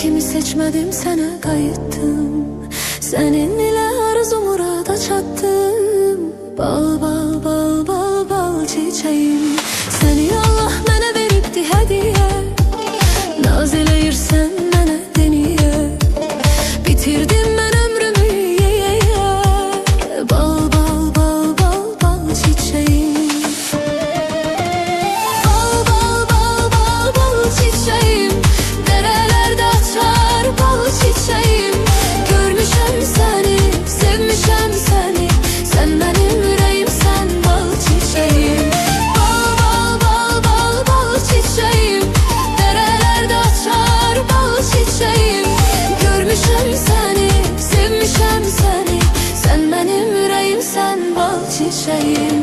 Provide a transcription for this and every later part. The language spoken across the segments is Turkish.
kimi seçmedim, sana kayıttım. Seninle arzu murada çattım. Bal bal bal bal bal çiçeğim. Seni Allah mənə veribdi hediye. Naz eləyirsən mənə deniye. Bitirdim mən ömrümü ye. Bal bal bal bal bal çiçeğim. Bal bal bal bal bal çiçeğim. Derelerde açar bal çiçeğim. Görmüşəm səni, sevmişəm səni. Sen benim yüreğimsən bal çiçeğim. Bal bal bal bal bal çiçeğim. Derelerde açar bal çiçeğim. Görmüşəm səni, sevmişəm səni. Sen benim yüreğimsən bal çiçeğim.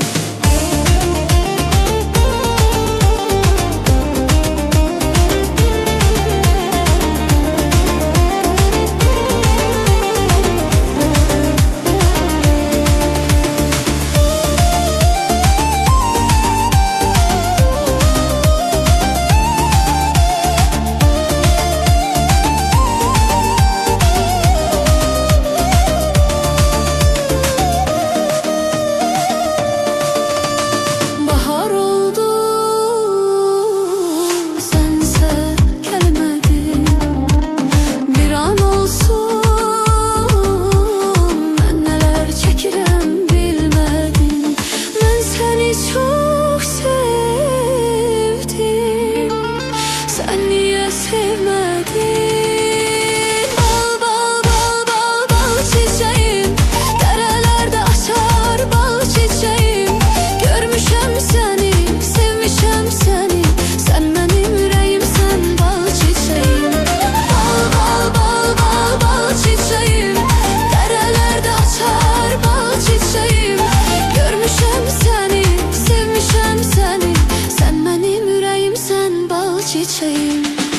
Çok sevdim, sen niye sevmedin? Bal bal bal bal bal çiçeğim. Derelerde açar bal çiçeğim. Görmüşəm səni, sevmişəm səni. Sen benim yüreğimsən bal çiçeğim. Bal bal bal bal bal çiçeğim. Derelerde açar bal çiçeğim. Görmüşəm səni, sevmişəm səni. Sen benim yüreğimsən bal çiçeğim.